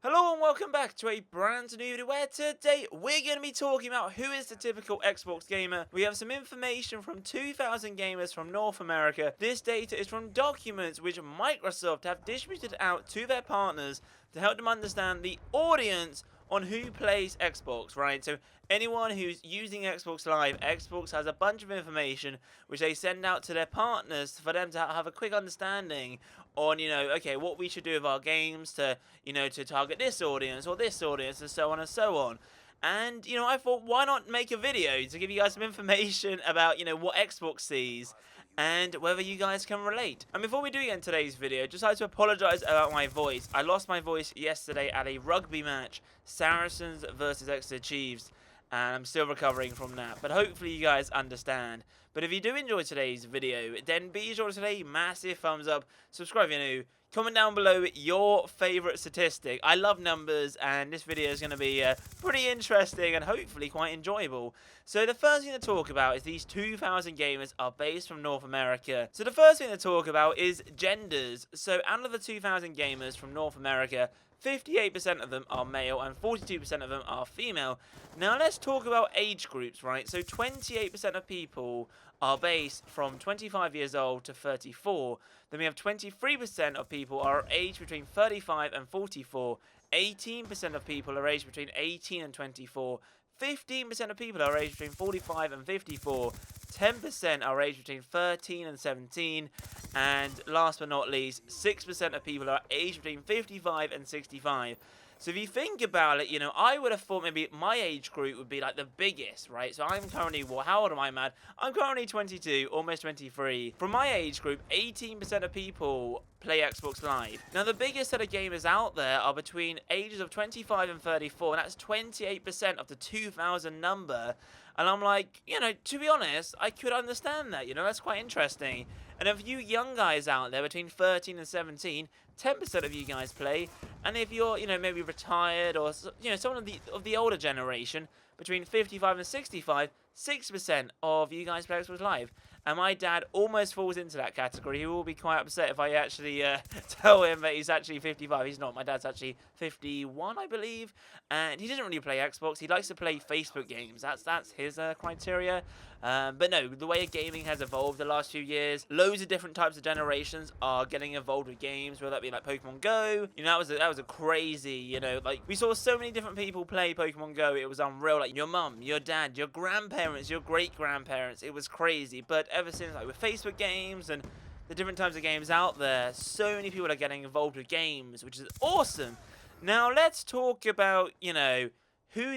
Hello and welcome back to a brand new video where today we're going to be talking about who is the typical Xbox gamer. We have some information from 2,000 gamers from North America. This data is from documents which Microsoft have distributed out to their partners to help them understand the audience on who plays Xbox, right? So anyone who's using Xbox Live, Xbox has a bunch of information which they send out to their partners for them to have a quick understanding on, okay, what we should do with our games to, to target this audience or this audience and so on and so on. And, I thought, why not make a video to give you guys some information about, what Xbox sees and whether you guys can relate. And before we do get into today's video, just like to apologise about my voice. I lost my voice yesterday at a rugby match, Saracens versus Exeter Chiefs, and I'm still recovering from that, but hopefully you guys understand. But if you do enjoy today's video, then be sure to today massive thumbs up, subscribe if you're new, comment down below your favourite statistic. I love numbers, and this video is going to be pretty interesting and hopefully quite enjoyable. So the first thing to talk about is these 2,000 gamers are based from North America. So the first thing to talk about is genders. So out of the 2,000 gamers from North America, 58% of them are male and 42% of them are female. Now let's talk about age groups, right? So 28% of people are based from 25 years old to 34. Then we have 23% of people are aged between 35 and 44. 18% of people are aged between 18 and 24. 15% of people are aged between 45 and 54. 10% are aged between 13 and 17. And last but not least, 6% of people are aged between 55 and 65. So if you think about it, I would have thought maybe my age group would be like the biggest, right? So I'm currently, well, how old am I, Matt? I'm currently 22, almost 23. From my age group, 18% of people play Xbox Live. Now, the biggest set of gamers out there are between ages of 25 and 34, and that's 28% of the 2,000 number. And I'm like, to be honest, I could understand that, that's quite interesting. And of you young guys out there between 13 and 17, 10% of you guys play. And if you're, maybe retired or, someone of the older generation, between 55 and 65, 6% of you guys play Xbox Live. And my dad almost falls into that category. He will be quite upset if I actually tell him that he's actually 55. He's not. My dad's actually 51, I believe. And he doesn't really play Xbox. He likes to play Facebook games. That's his criteria. But no, the way gaming has evolved the last few years, loads of different types of generations are getting involved with games, whether that be like Pokemon Go. That was a crazy, like we saw so many different people play Pokemon Go. It was unreal. Like your mum, your dad, your grandparents, your great-grandparents. It was crazy. But ever since, like with Facebook games and the different types of games out there, so many people are getting involved with games, which is awesome. Now let's talk about, who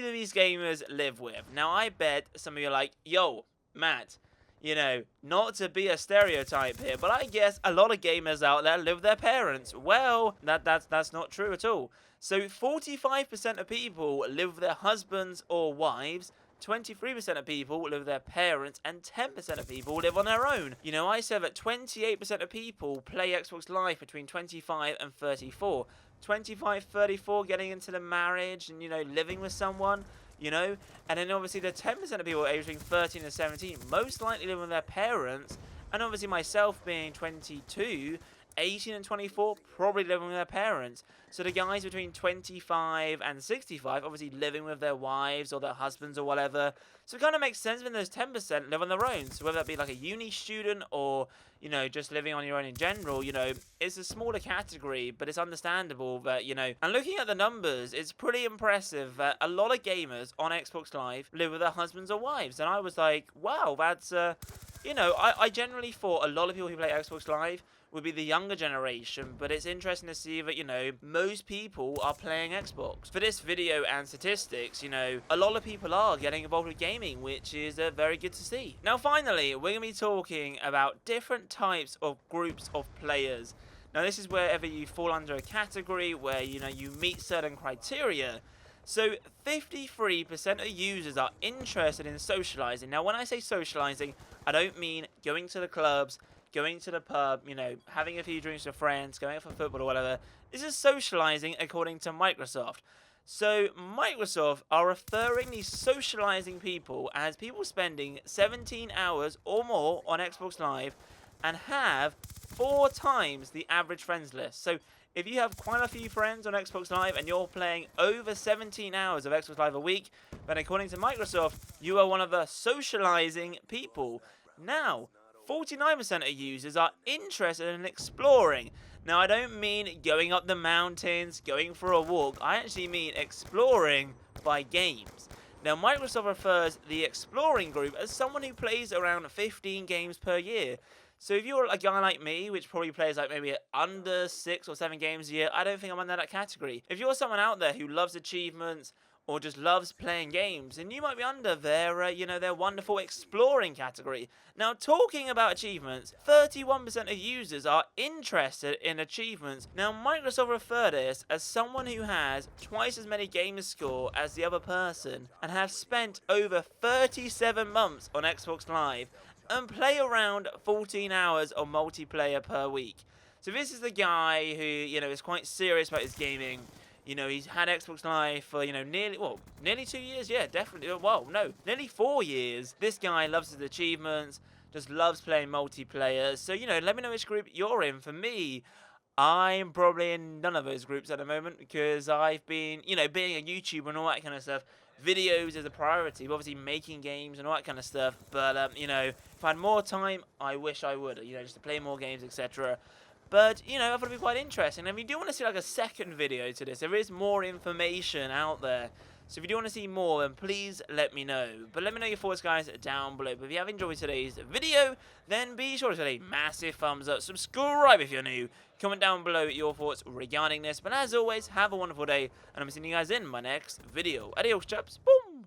do these gamers live with? Now I bet some of you are like, yo, Matt, not to be a stereotype here, but I guess a lot of gamers out there live with their parents. Well, that's not true at all. So 45% of people live with their husbands or wives, 23% of people live with their parents, and 10% of people live on their own. I said that 28% of people play Xbox Live between 25 and 34. 25, 34, getting into the marriage and, living with someone. And then obviously the 10% of people aged between 13 and 17 most likely living with their parents, and obviously myself being 22, 18 and 24 probably living with their parents. So the guys between 25 and 65 obviously living with their wives or their husbands or whatever. So it kind of makes sense when those 10% live on their own. So whether that be like a uni student or, just living on your own in general, it's a smaller category, but it's understandable that, and looking at the numbers, it's pretty impressive that a lot of gamers on Xbox Live live with their husbands or wives. And I was like, wow, that's, I generally thought a lot of people who play Xbox Live would be the younger generation, but it's interesting to see that, most people are playing Xbox. For this video and statistics, a lot of people are getting involved with gaming, which is very good to see. Now, finally, we're going to be talking about different types of groups of players. Now, this is wherever you fall under a category where, you meet certain criteria. So 53% of users are interested in socializing. Now, when I say socializing, I don't mean going to the clubs, going to the pub, having a few drinks with friends, going out for football or whatever. This is socializing according to Microsoft. So Microsoft are referring these socializing people as people spending 17 hours or more on Xbox Live and have 4 times the average friends list. So if you have quite a few friends on Xbox Live and you're playing over 17 hours of Xbox Live a week, then according to Microsoft, you are one of the socializing people. Now, 49% of users are interested in exploring. Now, I don't mean going up the mountains, going for a walk. I actually mean exploring by games. Now, Microsoft refers the exploring group as someone who plays around 15 games per year. So if you're a guy like me, which probably plays like maybe under 6 or 7 games a year, I don't think I'm under that category. If you're someone out there who loves achievements or just loves playing games, then you might be under their, their wonderful exploring category. Now, talking about achievements, 31% of users are interested in achievements. Now, Microsoft refer to this as someone who has twice as many gamer score as the other person and have spent over 37 months on Xbox Live and play around 14 hours of multiplayer per week. So this is the guy who, is quite serious about his gaming. He's had Xbox Live for, nearly 2 years. Yeah, definitely. Well, no, nearly 4 years. This guy loves his achievements, just loves playing multiplayer. So, let me know which group you're in. For me, I'm probably in none of those groups at the moment because I've been, being a YouTuber and all that kind of stuff, videos is a priority, but obviously making games and all that kind of stuff. But, if I had more time, I wish I would, just to play more games, etc. But, I thought it'd be quite interesting. And if you do want to see like a second video to this, there is more information out there. So if you do want to see more, then please let me know. But let me know your thoughts, guys, down below. But if you have enjoyed today's video, then be sure to hit a massive thumbs up. Subscribe if you're new. Comment down below your thoughts regarding this. But as always, have a wonderful day. And I'm seeing you guys in my next video. Adios, chaps. Boom.